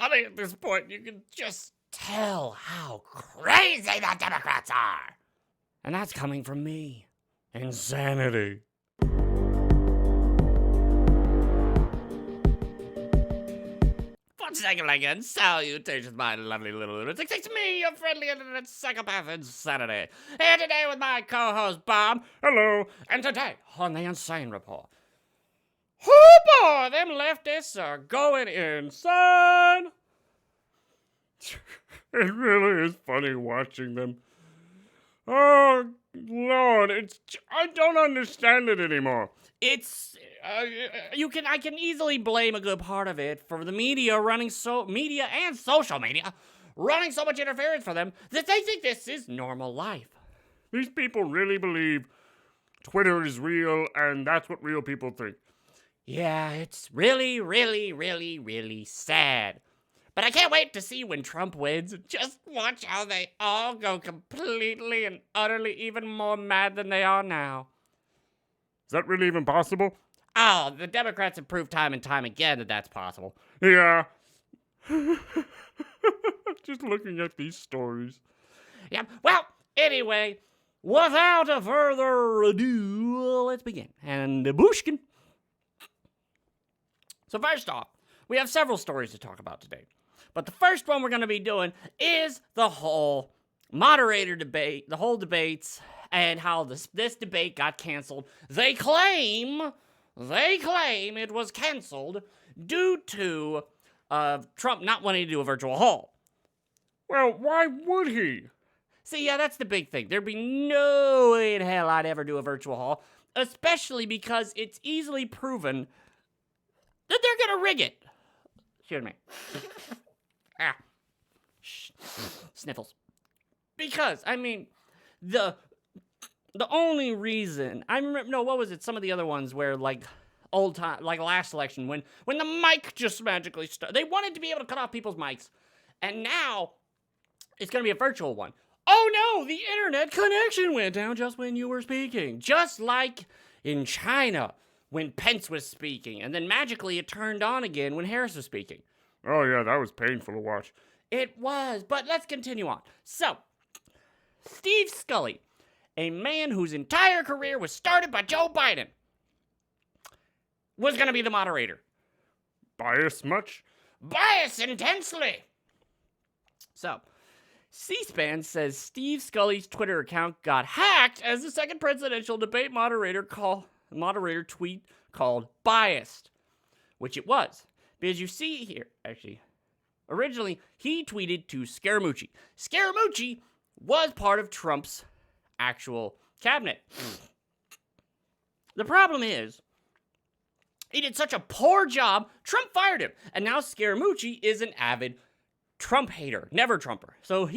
funny at this point. You can just tell how crazy the Democrats are. And that's coming from me. ENSanity. Once again, salutations, my lovely little lunatics. It's me, your friendly internet psychopath, ENSanity. Here today with my co-host, Bob. Hello. And today, on the ENSane Report. Oh boy, them leftists are going insane. It really is funny watching them. Oh, Lord, I don't understand it anymore. I can easily blame a good part of it for the media and social media running so much interference for them that they think this is normal life. These people really believe Twitter is real and that's what real people think. Yeah, it's really, really, really, really sad. But I can't wait to see when Trump wins. Just watch how they all go completely and utterly even more mad than they are now. Is that really even possible? Oh, the Democrats have proved time and time again that that's possible. Yeah. Just looking at these stories. Yeah, well, anyway, without a further ado, let's begin. And Bushkin. So first off, we have several stories to talk about today. But the first one we're going to be doing is the whole moderator debate, the whole debates, and how this debate got canceled. They claim it was canceled due to Trump not wanting to do a virtual hall. Well, why would he? See, yeah, that's the big thing. There'd be no way in hell I'd ever do a virtual hall, especially because it's easily proven that they're going to rig it. Excuse me. Sniffles. Because, I mean, the only reason, I remember, no, what was it? Some of the other ones where, like, old time, like last election, when the mic just magically started, they wanted to be able to cut off people's mics, and now it's going to be a virtual one. Oh no, the internet connection went down just when you were speaking. Just like in China when Pence was speaking, and then magically it turned on again when Harris was speaking. Oh yeah, that was painful to watch. It was, but let's continue on. So, Steve Scully, a man whose entire career was started by Joe Biden, was going to be the moderator. Bias much? Bias intensely! So, C-SPAN says Steve Scully's Twitter account got hacked as the second presidential debate moderator tweet called biased, which it was. Because you see here, actually, originally, he tweeted to Scaramucci. Scaramucci was part of Trump's actual cabinet. The problem is, he did such a poor job, Trump fired him. And now Scaramucci is an avid Trump hater, never Trumper. So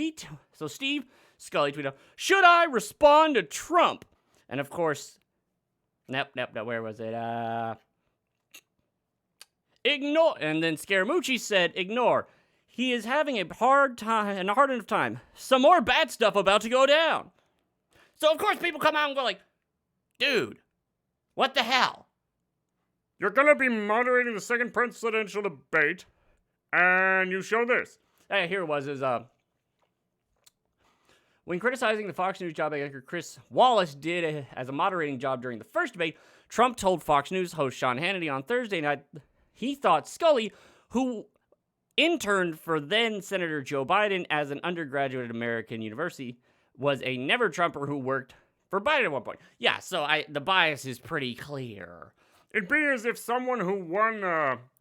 Steve Scully tweeted, should I respond to Trump? And of course, nope, where was it? Ignore. And then Scaramucci said, ignore. He is having a hard enough time. Some more bad stuff about to go down. So of course people come out and go like, dude, what the hell? You're gonna be moderating the second presidential debate, and you show this. Hey, here it was, when criticizing the Fox News job anchor Chris Wallace did as a moderating job during the first debate, Trump told Fox News host Sean Hannity on Thursday night he thought Scully, who interned for then Senator Joe Biden as an undergraduate at American University, was a never-Trumper who worked for Biden at one point. Yeah, so the bias is pretty clear. It'd be as if someone who won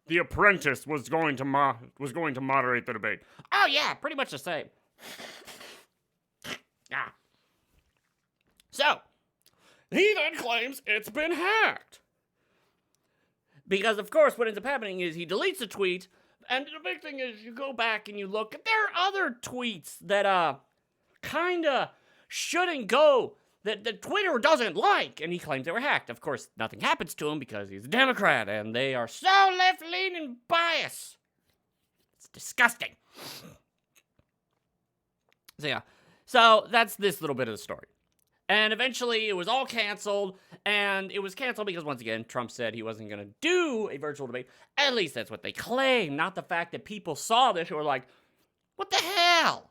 The Apprentice was going to moderate the debate. Oh yeah, pretty much the same. Ah. So, he then claims it's been hacked. Because, of course, what ends up happening is he deletes the tweet, and the big thing is you go back and you look, there are other tweets that, kinda shouldn't go, that Twitter doesn't like, and he claims they were hacked. Of course, nothing happens to him because he's a Democrat, and they are so left-leaning biased. It's disgusting. So, yeah. So, that's this little bit of the story. And eventually it was all canceled, and it was canceled because, once again, Trump said he wasn't going to do a virtual debate. At least that's what they claim, not the fact that people saw this and were like, what the hell?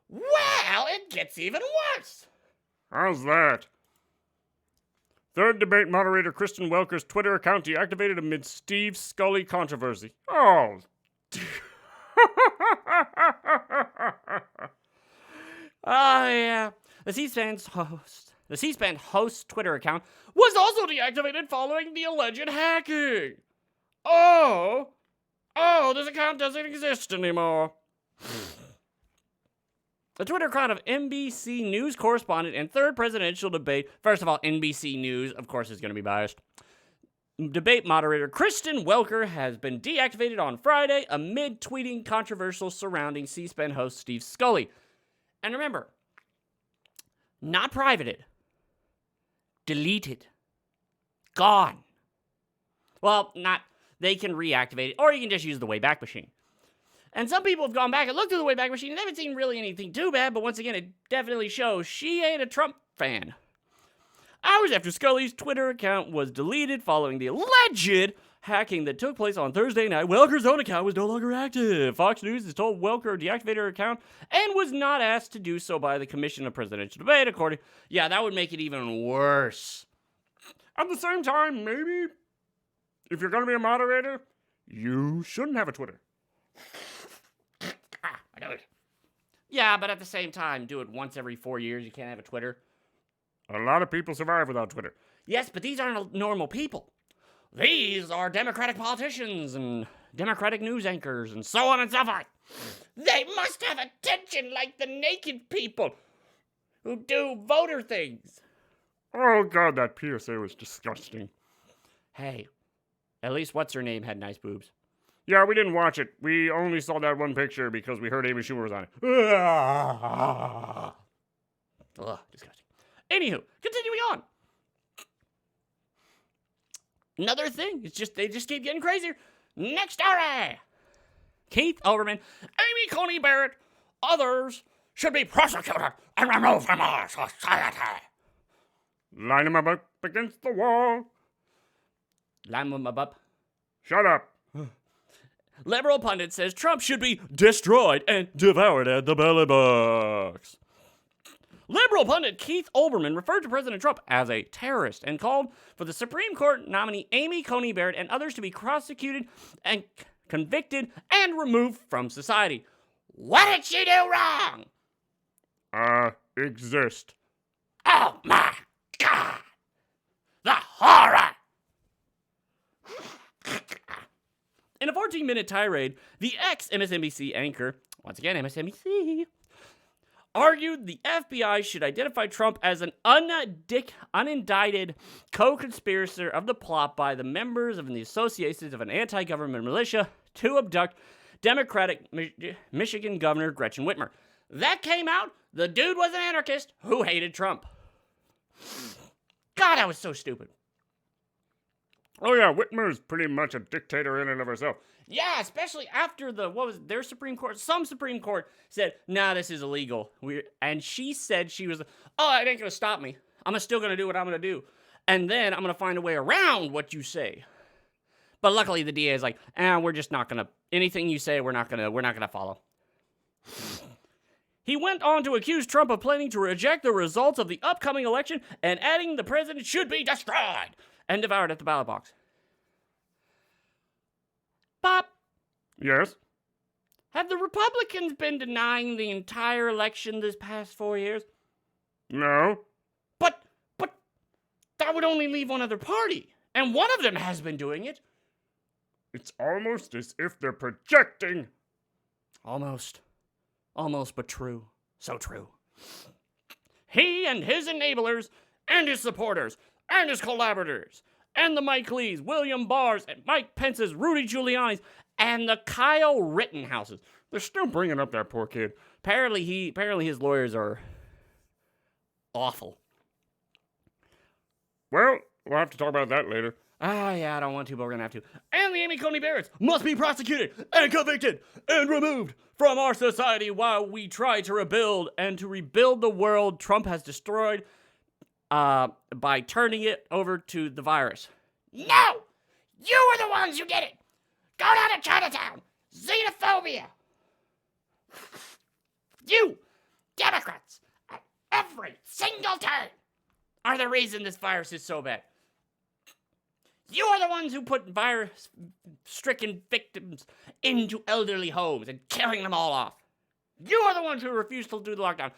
Well, it gets even worse. How's that? Third debate moderator Kristen Welker's Twitter account deactivated amid Steve Scully controversy. Oh. Oh, yeah. The C-SPAN host Twitter account was also deactivated following the alleged hacking. Oh, this account doesn't exist anymore. The Twitter account of NBC News correspondent and third presidential debate. First of all, NBC News, of course, is going to be biased. Debate moderator Kristen Welker has been deactivated on Friday amid tweeting controversial surrounding C-SPAN host Steve Scully. And remember, not privated, deleted, gone. Well, they can reactivate it, or you can just use the Wayback Machine. And some people have gone back and looked through the Wayback Machine and haven't seen really anything too bad, but once again, it definitely shows she ain't a Trump fan. Hours after Scully's Twitter account was deleted following the alleged hacking that took place on Thursday night, Welker's own account was no longer active. Fox News has told Welker to deactivate her account and was not asked to do so by the Commission of Presidential Debate, according... Yeah, that would make it even worse. At the same time, maybe, if you're going to be a moderator, you shouldn't have a Twitter. I know it. Yeah, but at the same time, do it once every 4 years. You can't have a Twitter. A lot of people survive without Twitter. Yes, but these aren't normal people. These are Democratic politicians and Democratic news anchors and so on and so forth. They must have attention like the naked people who do voter things. Oh, God, that PSA was disgusting. Hey, at least what's-her-name had nice boobs. Yeah, we didn't watch it. We only saw that one picture because we heard Amy Schumer was on it. Ugh, disgusting. Anywho, continuing on. Another thing, they just keep getting crazier. Next story. Keith Olbermann, Amy Coney Barrett, others should be prosecuted and removed from our society. Line them up against the wall. Line them up. Shut up. Liberal pundit says Trump should be destroyed and devoured at the ballot box. Liberal pundit Keith Olbermann referred to President Trump as a terrorist and called for the Supreme Court nominee Amy Coney Barrett and others to be prosecuted and convicted and removed from society. What did she do wrong? Exist. Oh my God! The horror! In a 14-minute tirade, the ex-MSNBC anchor, once again MSNBC, argued the FBI should identify Trump as an unindicted co-conspirator of the plot by the members of the associations of an anti-government militia to abduct Democratic Michigan Governor Gretchen Whitmer. That came out. The dude was an anarchist who hated Trump. God, that was so stupid. Oh yeah, Whitmer's pretty much a dictator in and of herself. Yeah, especially after their Supreme Court, some Supreme Court said, nah, this is illegal. And she said she was, oh, it ain't gonna stop me. I'm still gonna do what I'm gonna do. And then I'm gonna find a way around what you say. But luckily the DA is like, we're just not gonna, anything you say, we're not gonna follow. He went on to accuse Trump of planning to reject the results of the upcoming election and adding the president should be destroyed and devoured at the ballot box. Pop. Yes? Have the Republicans been denying the entire election this past 4 years? No. But that would only leave one other party. And one of them has been doing it. It's almost as if they're projecting. Almost, but true. So true. He and his enablers and his supporters and his collaborators and the Mike Lees, William Barrs, and Mike Pence's, Rudy Giuliani's, and the Kyle Rittenhouses. They're still bringing up that poor kid. Apparently his lawyers are awful. Well, we'll have to talk about that later. Yeah, I don't want to, but we're going to have to. And the Amy Coney Barretts must be prosecuted and convicted and removed from our society while we try to rebuild the world Trump has destroyed by turning it over to the virus. No! You were the ones who did it! Go down to Chinatown! Xenophobia! You, Democrats, at every single turn, are the reason this virus is so bad. You are the ones who put virus-stricken victims into elderly homes and killing them all off. You are the ones who refuse to do the lockdown.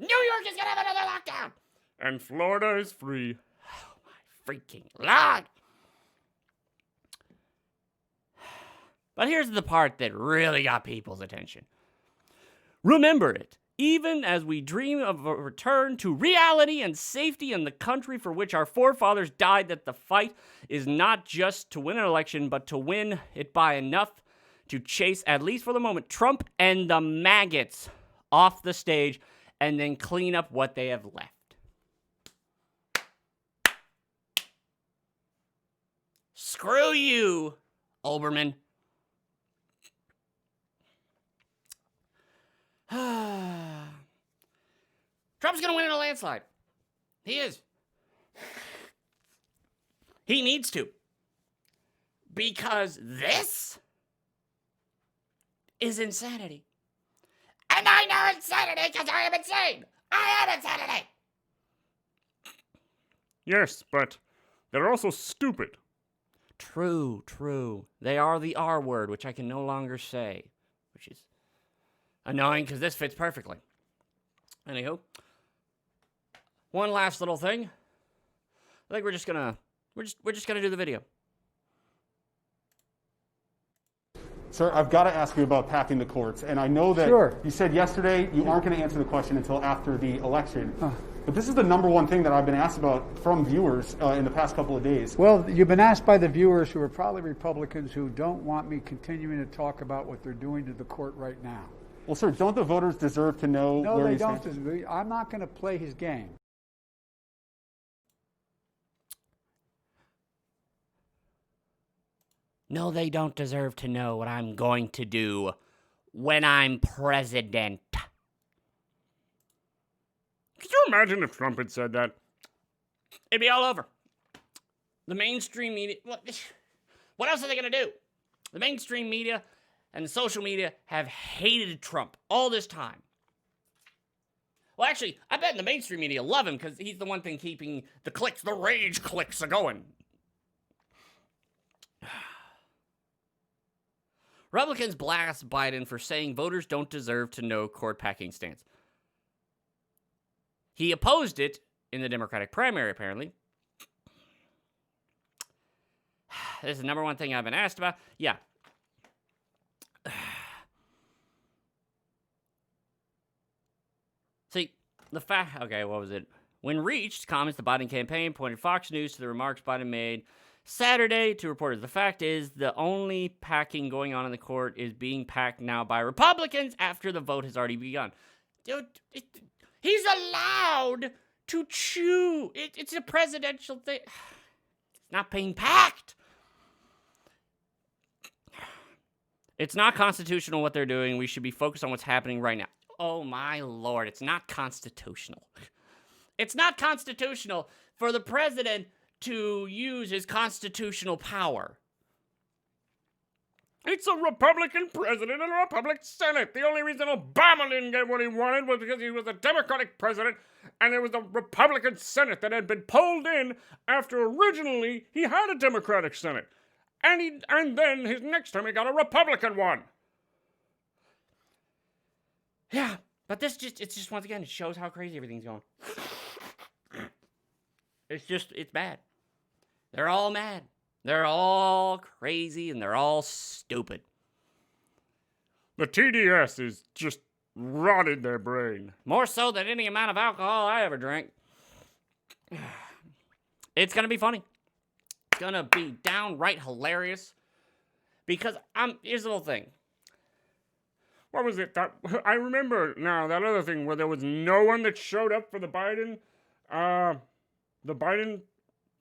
New York is going to have another lockdown. And Florida is free. Oh, my freaking Lord. But here's the part that really got people's attention. Remember it. Even as we dream of a return to reality and safety in the country for which our forefathers died, that the fight is not just to win an election, but to win it by enough to chase, at least for the moment, Trump and the maggots off the stage and then clean up what they have left. Screw you, Olbermann. Trump's going to win in a landslide. He is. He needs to. Because this is insanity. And I know insanity because I am insane. I am insanity. Yes, but they're also stupid. True, true. They are the R word, which I can no longer say, which is annoying because this fits perfectly. Anywho, one last little thing. I think we're just gonna do the video. Sir, I've got to ask you about packing the courts, and I know that you said yesterday you aren't going to answer the question until after the election. But this is the number one thing that I've been asked about from viewers in the past couple of days. Well, you've been asked by the viewers who are probably Republicans who don't want me continuing to talk about what they're doing to the court right now. Well, sir, don't the voters deserve to know No, where they you don't. stand? I'm not going to play his game. No, they don't deserve to know what I'm going to do when I'm president. Could you imagine if Trump had said that? It'd be all over. The mainstream media, what else are they going to do? The mainstream media and the social media have hated Trump all this time. Well, actually, I bet the mainstream media love him because he's the one thing keeping the clicks, the rage clicks a-going. Republicans blast Biden for saying voters don't deserve to know court packing stance. He opposed it in the Democratic primary, apparently. This is the number one thing I've been asked about. Yeah. See, the fact... Okay, what was it? When reached, comments the Biden campaign pointed Fox News to the remarks Biden made Saturday to reporters. The fact is, the only packing going on in the court is being packed now by Republicans after the vote has already begun. Dude, he's allowed to chew. It's a presidential thing. It's not being packed. It's not constitutional what they're doing. We should be focused on what's happening right now. Oh, my Lord. It's not constitutional. It's not constitutional for the president to use his constitutional power. It's a Republican president and a Republican Senate. The only reason Obama didn't get what he wanted was because he was a Democratic president and it was the Republican Senate that had been pulled in after originally he had a Democratic Senate. And then his next term he got a Republican one. Yeah, but it's just once again, it shows how crazy everything's going. It's bad. They're all mad. They're all crazy and they're all stupid. The TDS is just rotted their brain. More so than any amount of alcohol I ever drank. It's going to be funny. It's going to be downright hilarious. Because here's the little thing. What was it? I remember now that other thing where there was no one that showed up for the Biden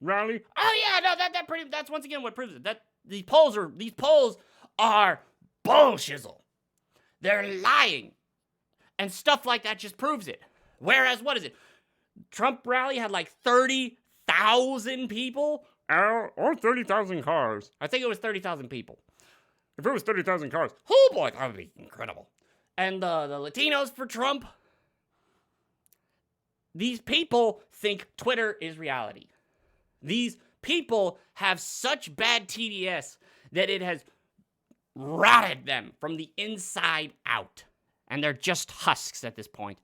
rally. Oh yeah, no, that's once again what proves it. That these polls are bullshizzle. They're lying. And stuff like that just proves it. Whereas, what is it? Trump rally had like 30,000 people. Or 30,000 cars. I think it was 30,000 people. If it was 30,000 cars, Oh boy, that would be incredible. And the Latinos for Trump. These people think Twitter is reality. These people have such bad TDS that it has rotted them from the inside out. And they're just husks at this point.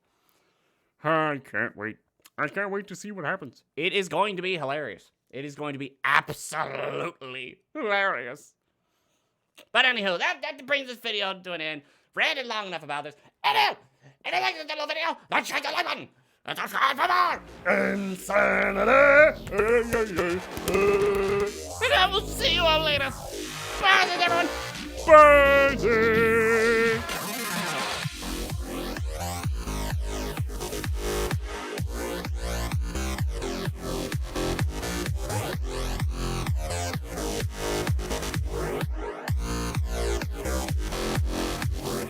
I can't wait. I can't wait to see what happens. It is going to be hilarious. It is going to be absolutely hilarious. But anywho, that brings this video to an end. Ranted long enough about this. And if you like this little video, let's shake the like button. And subscribe for more. ENSanity. And I will see you all later. Bye, everyone. Bye.